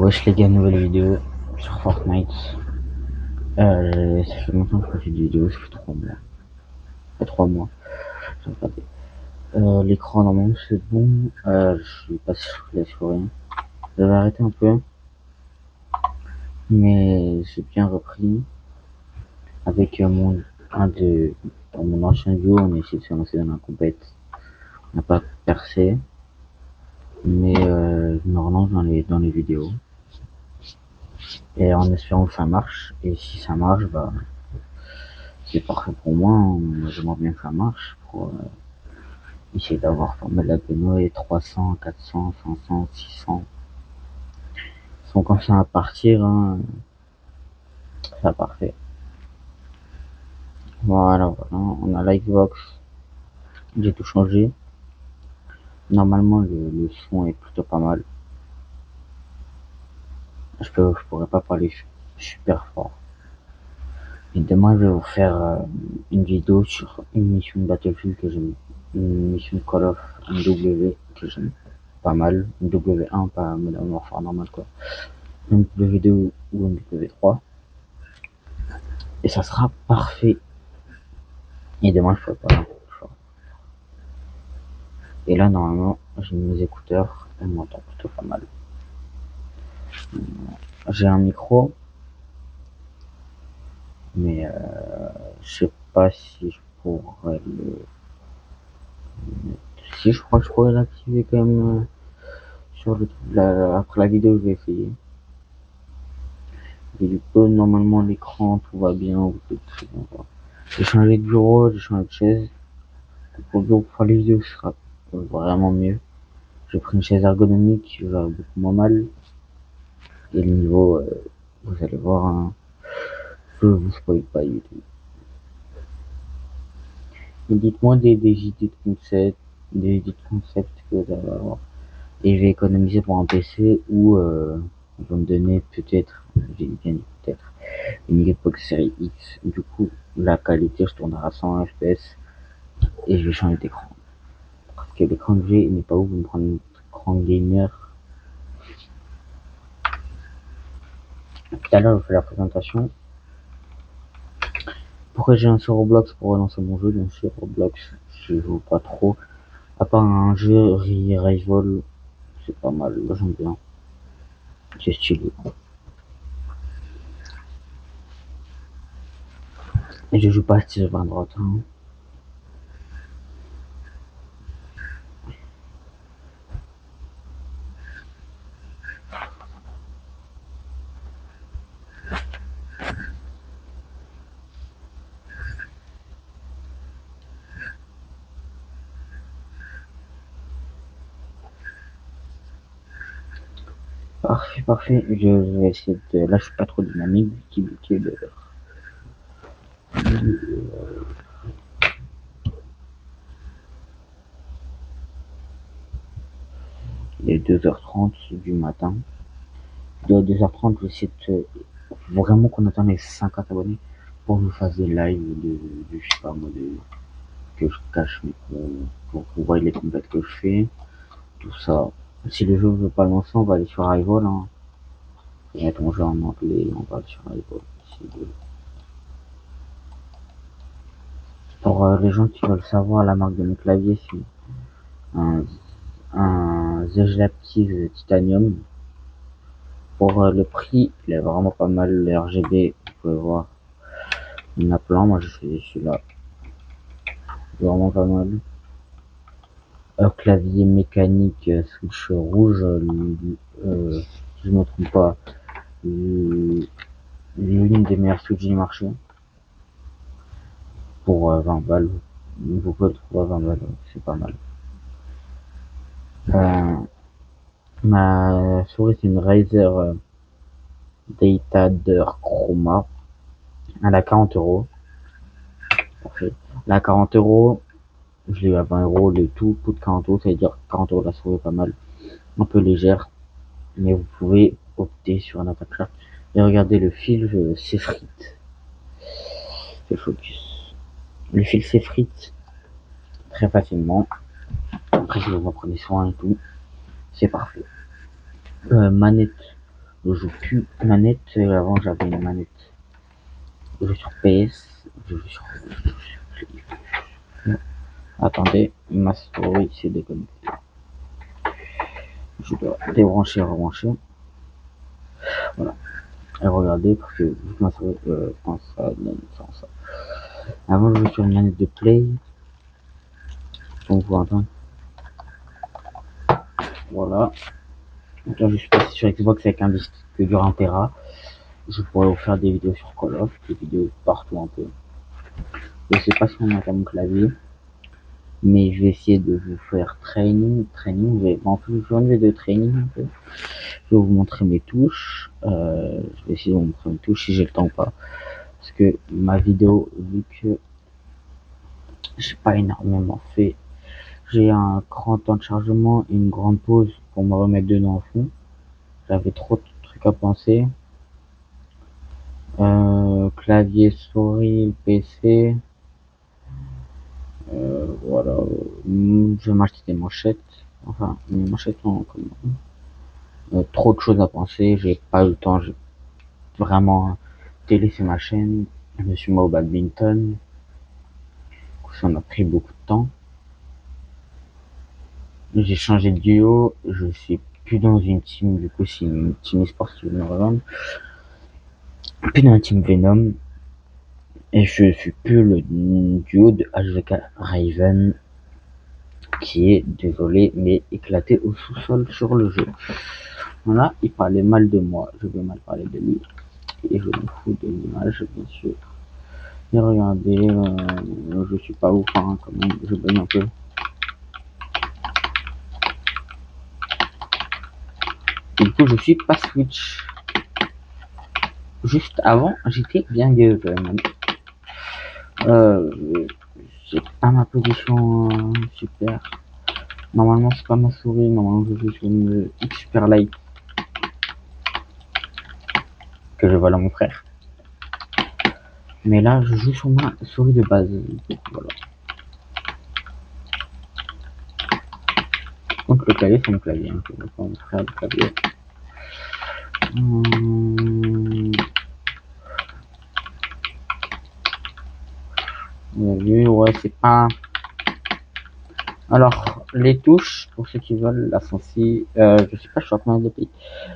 Wesh les gars, nouvelle vidéo sur Fortnite. Ça fait longtemps que je fais des vidéos, ça fait 3 mois. Ça fait 3 mois, j'ai regardé. L'écran normalement c'est bon, je suis pas sur la souris. J'avais arrêté un peu, mais j'ai bien repris. Avec dans mon ancien duo, on a essayé de se lancer dans la compète. On n'a pas percé, mais je me relance dans les vidéos. Et en espérant que ça marche, et si ça marche, bah c'est parfait pour moi. J'aimerais bien que ça marche pour essayer d'avoir pas mal d'abonnés, 300, 400, 500, 600. Ils sont comme ça à partir, hein. C'est parfait. Voilà, on a la Xbox. J'ai tout changé. Normalement, le son est plutôt pas mal. Je pourrais pas parler super fort. Et demain, je vais vous faire une vidéo sur une mission de Battlefield que j'aime, une mission de Call of MW que j'aime pas mal, une W1, pas Modern Warfare normal quoi, une W2 ou une W3, et ça sera parfait. Et demain, je ferai pas. Et là, normalement, j'ai mes écouteurs, on m'entend plutôt pas mal. J'ai un micro, mais je sais pas si je pourrais le. Si, je crois que je pourrais l'activer quand même sur après la vidéo, je vais essayer. Et du coup, normalement, l'écran, tout va bien. J'ai changé de bureau, j'ai changé de chaise. Pour le bureau, pour faire les vidéos, ce sera vraiment mieux. J'ai pris une chaise ergonomique, je vais beaucoup moins mal. Et le niveau, vous allez voir, hein, je vous spoil pas du tout. Et dites-moi des idées de concept que vous allez avoir. Et je vais économiser pour un PC où on va me donner peut-être, j'ai bien dit peut-être, une Xbox Series X. Du coup, la qualité, je tournerai à 100 FPS et je vais changer d'écran. Parce que l'écran que j'ai n'est pas ouf, je vais me prendre un écran gamer. Tout à l'heure, je fais la présentation. Pourquoi j'ai un sur Roblox pour relancer mon jeu? Donc sur Roblox, je joue pas trop. À part un jeu Rival, c'est pas mal, j'aime bien. C'est stylé. Et je joue pas à Steve Van Droite, hein. Parfait, parfait. Je vais essayer de. Là, je suis pas trop dynamique, il est 2h30 du matin. De 2h30, je vais essayer de. Vraiment qu'on attend les 50 abonnés pour que je fasse des lives je sais pas moi, que je cache pour que vous voyez les compètes que je fais. Tout ça. Si le jeu veut pas le lancer, on va aller sur Rival, hein. Et mettre mon jeu en anglais, on va aller sur Rival. Pour les gens qui veulent savoir, la marque de mon clavier, c'est un, un Zejlaptive Titanium. Pour le prix, il est vraiment pas mal. Le RGB, vous pouvez voir, il y en a plein. Moi, j'ai choisi celui-là. Vraiment pas mal. Clavier mécanique, switch rouge, si je me trompe pas, l'une des meilleures switches du marché. Pour 20 balles. Vous pouvez le trouver à 20 balles, c'est pas mal. Ma souris, c'est une Razer Datader Chroma. Elle a 40 €. Parfait. Elle a 40 €. Je l'ai eu à 20 €. Le tout coûte 40 €. Ça veut dire 40 € la souris, pas mal. Un peu légère. Mais vous pouvez opter sur un attaque. Et regardez, le fil s'effrite. C'est focus. Le fil s'effrite très facilement. Après, si vous en prenez soin et tout, c'est parfait. Manette Je joue plus manette. Avant j'avais une manette. Je joue sur PS. Je joue sur. Attendez, ma souris s'est déconnectée. Je dois débrancher, rebrancher. Voilà. Et regardez, parce que vu que ma souris pense ça donne sans ça. Avant je jouais sur une manette de play. Donc vous entendez. Voilà. Donc là je suis passé sur Xbox avec un disque dur 1 Tera. Je pourrais vous faire des vidéos sur Call of, des vidéos partout un peu. Je sais pas si on entend mon clavier, mais je vais essayer de vous faire training. En plus, je vais une vidéo de training un peu. Je vais vous montrer mes touches. Je vais essayer de vous montrer mes touches si j'ai le temps ou pas. Parce que ma vidéo, vu que j'ai pas énormément fait, j'ai un grand temps de chargement et une grande pause pour me remettre dedans au fond. J'avais trop de trucs à penser. Clavier, souris, PC. Voilà. Je vais m'acheter des manchettes. Enfin, mes manchettes sont comme trop de choses à penser. J'ai pas eu le temps. J'ai vraiment délaissé ma chaîne. Je me suis mis au badminton. Ça m'a pris beaucoup de temps. J'ai changé de duo. Je suis plus dans une team. Du coup, c'est une team e-sport qui veut me rejoindre. Plus dans la team Venom. Et je suis plus le duo de HVK Raven, qui est, désolé, mais éclaté au sous-sol sur le jeu. Voilà, il parlait mal de moi, je vais mal parler de lui. Et je me fous de l'image, bien sûr. Et regardez, je suis pas ouf, hein, quand même, je baigne un peu. Du coup, je suis pas Switch. Juste avant, j'étais bien gueule, quand même. J'ai pas ma position super. Normalement, c'est pas ma souris, normalement, je joue sur une X Super Light que je vole à mon frère. Mais là, je joue sur ma souris de base. Donc, voilà. Donc, le clavier, c'est mon clavier. Hein. Je vais pas mon frère le clavier. Vous avez vu, ouais, c'est pas. Alors, les touches, pour ceux qui veulent la sensi, je sais pas, je suis à combien de pays.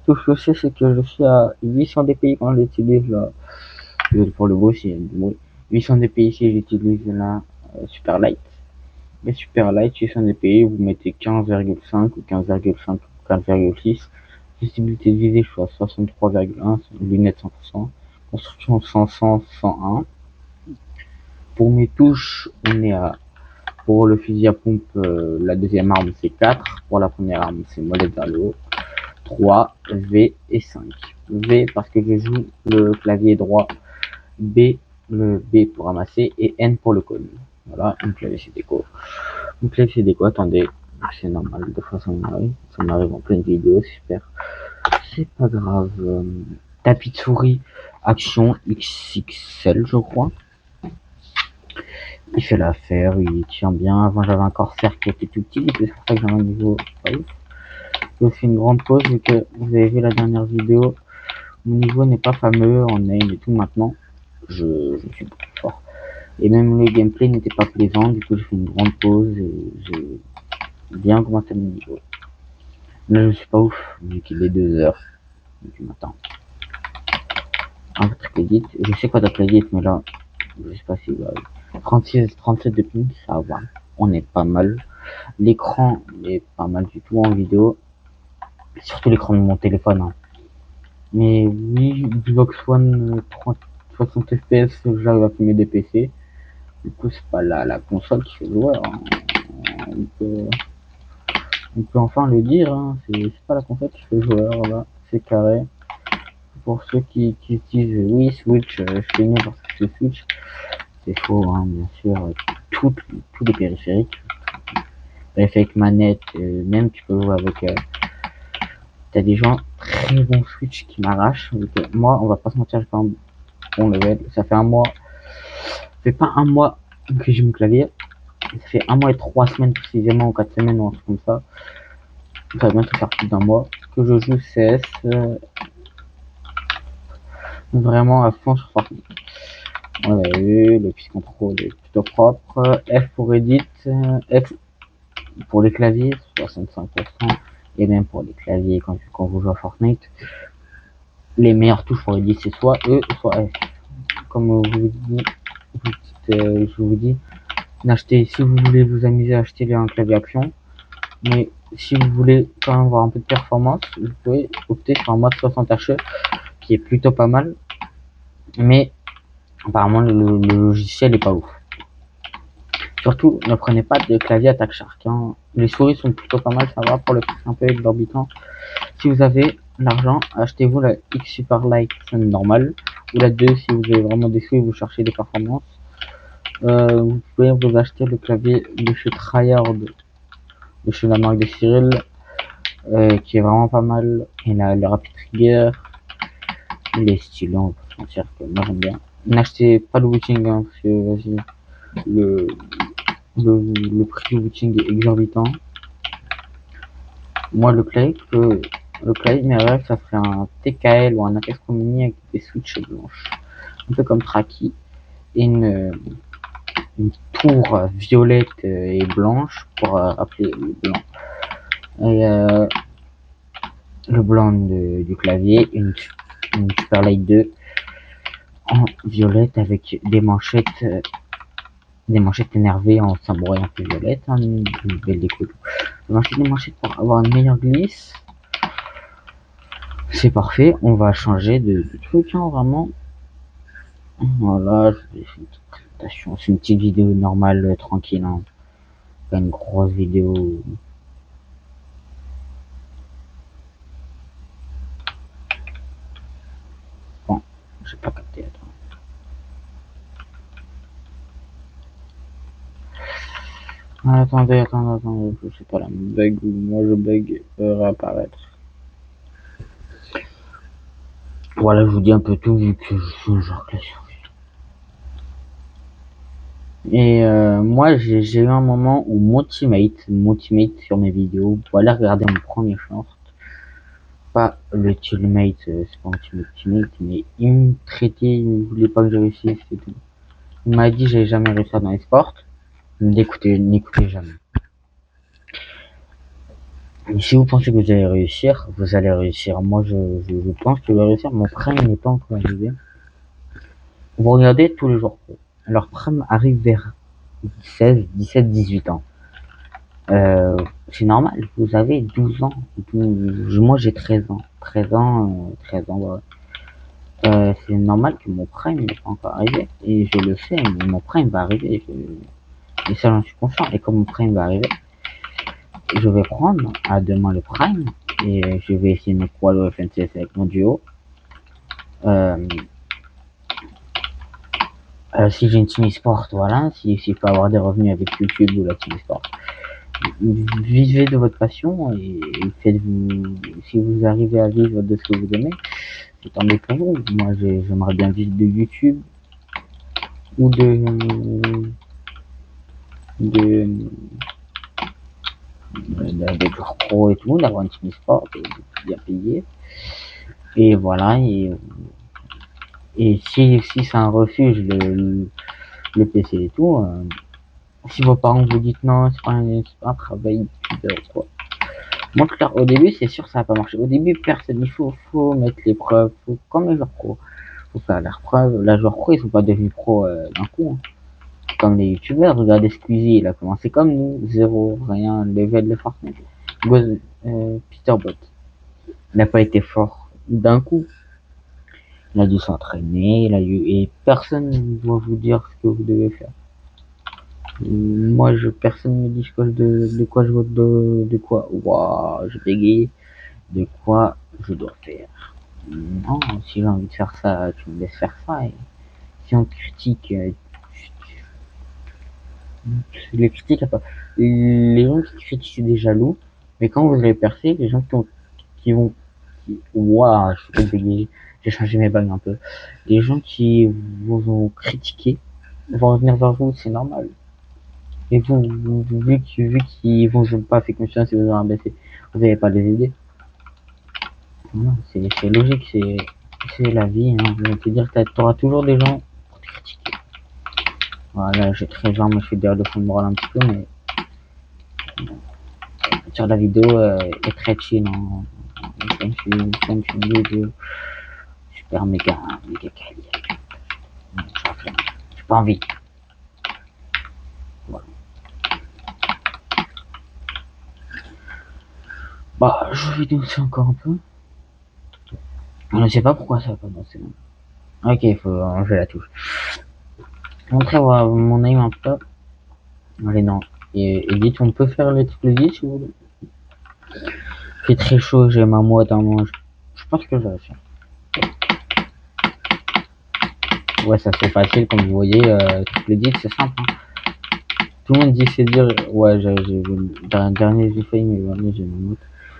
Tout ce que je sais, c'est que je suis à 800 DPI quand j'utilise là. Pour le bruit, c'est du bruit. 800 DPI si j'utilise la Super Light. Les Super Light, 800 DPI, vous mettez 15,5 ou 15,5 ou 15,6. Visibilité de visée, je suis à 63,1, lunettes 100%. Construction 100, 101. Pour mes touches, on est à. Pour le fusil à pompe, la deuxième arme c'est 4. Pour la première arme c'est molette vers le haut. 3, V et 5. V parce que je joue le clavier droit. B, le B pour ramasser. Et N pour le cône. Voilà, un clavier c'est déco. Un clavier c'est déco, attendez. C'est normal, de fois ça m'arrive en pleine vidéo, super. C'est pas grave. Tapis de souris, action XXL je crois. Il fait l'affaire, il tient bien. Avant j'avais un corsaire qui était tout petit, c'est pour ça que j'ai un niveau pas ouf. J'ai fait une grande pause vu que vous avez vu la dernière vidéo. Mon niveau n'est pas fameux en aim et tout maintenant. Je suis plus fort. Et même le gameplay n'était pas plaisant, du coup j'ai fait une grande pause et j'ai bien augmenté mon niveau. Là je suis pas ouf, vu qu'il est 2h du matin. Un truc edit, je sais quoi d'autre edit, mais là, je sais pas si 36, 37 de ping, ça va. On est pas mal. L'écran est pas mal du tout en vidéo. Surtout l'écran de mon téléphone. Hein. Mais oui, Xbox One 60 FPS, j'arrive à filmer des PC. Du coup, c'est pas la console qui fait joueur. Hein. On peut enfin le dire. Hein. C'est pas la console qui fait joueur. Là, c'est carré. Pour ceux qui disent oui, Switch, je fais mieux parce que c'est Switch. C'est faux, hein, bien sûr. Tous les périphériques. Périphérique manette, même tu peux jouer avec. T'as des gens très bons Switch qui m'arrachent. Moi, on va pas se mentir, j'ai pas un bon level. Ça fait un mois. Ça fait pas un mois que j'ai mon clavier. Ça fait un mois et 3 semaines précisément, ou 4 semaines, ou un truc comme ça. Ça va bientôt faire plus d'un mois que je joue CS. vraiment à fond sur Fortnite. On a vu, le puce contrôle est plutôt propre. F pour Edit, F pour les claviers, 65%, et même pour les claviers quand vous jouez à Fortnite. Les meilleures touches pour Edit, c'est soit E, soit F. Comme je vous dis, si vous voulez vous amuser, achetez un clavier action. Mais si vous voulez quand même avoir un peu de performance, vous pouvez opter sur un mode 60H qui est plutôt pas mal. Mais apparemment le logiciel est pas ouf. Surtout, ne prenez pas de clavier Attack Shark. Hein. Les souris sont plutôt pas mal, ça va pour le prix un peu exorbitant. Si vous avez l'argent, achetez-vous la X Super Light normale ou la 2 si vous avez vraiment des sous et vous cherchez des performances. Vous pouvez vous acheter le clavier de chez Tryhard, de chez la marque de Cyril, qui est vraiment pas mal. Il a le Rapid Trigger, il est stylé, on peut se mentir que moi j'aime bien. N'achetez pas le Witching, hein, parce que vas-y, le prix du Witching est exorbitant. Moi le clay, mes rêves, ça serait un TKL ou un Apex Mini avec des switches blanches. Un peu comme Traki. Et une tour violette et blanche pour rappeler le blanc. Et le blanc du clavier, une Super Light 2 en violette avec des manchettes énervées en samouraï un peu violette, hein, une belle déco. Des manchettes pour avoir une meilleure glisse. C'est parfait, on va changer de truc, hein, vraiment. Voilà, je vais faire une petite présentation. C'est une petite vidéo normale, tranquille, hein. Pas une grosse vidéo. Bon, j'ai pas capté, attends. Attendez, je sais pas, la bug ou moi je bug réapparaître. Voilà, je vous dis un peu tout vu que je suis un joueur classique. Et moi j'ai eu un moment où mon teammate sur mes vidéos, vous allez regarder mon premier short, pas le teammate, c'est pas un teammate, mais il me traitait, il ne voulait pas que je réussisse, c'est tout. Il m'a dit j'avais jamais réussi dans les sports, n'écoutez jamais. Et si vous pensez que vous allez réussir, vous allez réussir. Moi je pense que je vais réussir, mon prime n'est pas encore arrivé. Vous regardez tous les jours pro, leur prime arrive vers 16, 17, 18 ans. C'est normal, vous avez 12 ans. Moi j'ai 13 ans. 13 ans, voilà. C'est normal que mon prime n'est pas encore arrivé. Et je le sais, mais mon prime va arriver. Et ça j'en suis conscient. Et comme mon prime va arriver, je vais prendre à demain le prime. Et je vais essayer de me quad au FNCS avec mon duo. Si j'ai une team e-sport, voilà. Si je peux avoir des revenus avec YouTube ou la team e-sport. Vivez de votre passion et faites-vous, si vous arrivez à vivre de ce que vous aimez, c'est tant mieux pour vous. Moi, j'aimerais bien vivre de YouTube ou des joueurs pro et tout, d'avoir une team sport et bien payé. Et voilà, et si c'est un refuge, le PC et tout, si vos parents vous disent non, c'est pas un travail de quoi. Moi, clair, au début, c'est sûr, ça va pas marcher. Au début, personne, faut mettre les preuves, comme les joueurs pro. Faut faire leurs preuves. Les joueurs pro, ils sont pas devenus pro d'un coup. Hein. Comme les youtubeurs, regardez Squeezie, il a commencé comme nous, zéro, rien, level de Fortnite. Peter Bot, il n'a pas été fort d'un coup. Il a dû s'entraîner, et personne ne doit vous dire ce que vous devez faire. Moi, personne me dit de quoi je vote, de quoi, waouh, je bégaye, de quoi je dois faire. Non, si j'ai envie de faire ça, tu me laisses faire ça. Et si on critique, les critiques, les gens qui critiquent, c'est des jaloux. Mais quand vous allez percer, les gens waouh, je suis pas bégayer, j'ai changé mes bagues un peu. Les gens qui vous ont critiqué vont revenir vers vous, c'est normal. Et vu qu'ils vous ont pas fait confiance et vous ont rabaissé, vous n'allez pas les aider. Non, c'est logique, c'est la vie, hein. Je vais te dire, t'auras toujours des gens pour te critiquer. Voilà, j'ai très genre, je fais des de fond de morale un petit peu, mais sur la vidéo est très chill, hein. Comme je une vidéo super méga quali. J'ai pas envie. Voilà. Bah, je vais danser encore un peu. Je sais pas pourquoi ça va pas danser. Ok, il faut enlever la touche. Montrer mon aim un peu. Allez, non. Et dites, on peut faire le triple dit si vous voulez. Il fait très chaud, j'ai ma moite en manche. Je pense que je vais faire. Ouais, ça c'est facile, comme vous voyez, triple dit, c'est simple. Hein. Tout le monde dit que c'est dur. Ouais, dernier j'ai failli, mais voilà, j'ai ma moite.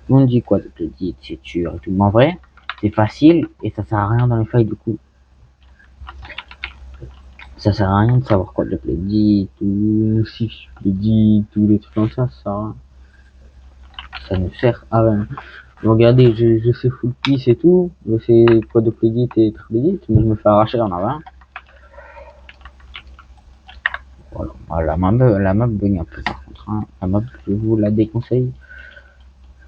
Tout le monde dit quoi, triple dit, c'est dur et tout. Mais en vrai, c'est facile et ça sert à rien dans les failles du coup. Ça sert à rien de savoir quoi, le dit, tout, si je le dis, tous les trucs comme ça sert à rien. Ça ne sert à rien. Regardez, je sais full piece et tout, je sais quadruple edit et triple edit, mais je me fais arracher en avant. Voilà, la map bug un peu par contre, hein. La map, je vous la déconseille.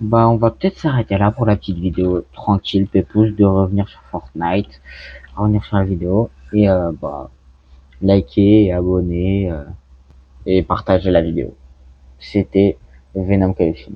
Bah, on va peut-être s'arrêter là pour la petite vidéo tranquille, pépouze, de revenir sur Fortnite, revenir sur la vidéo, et bah, liker, abonner, et partager la vidéo. C'était Venom KFC.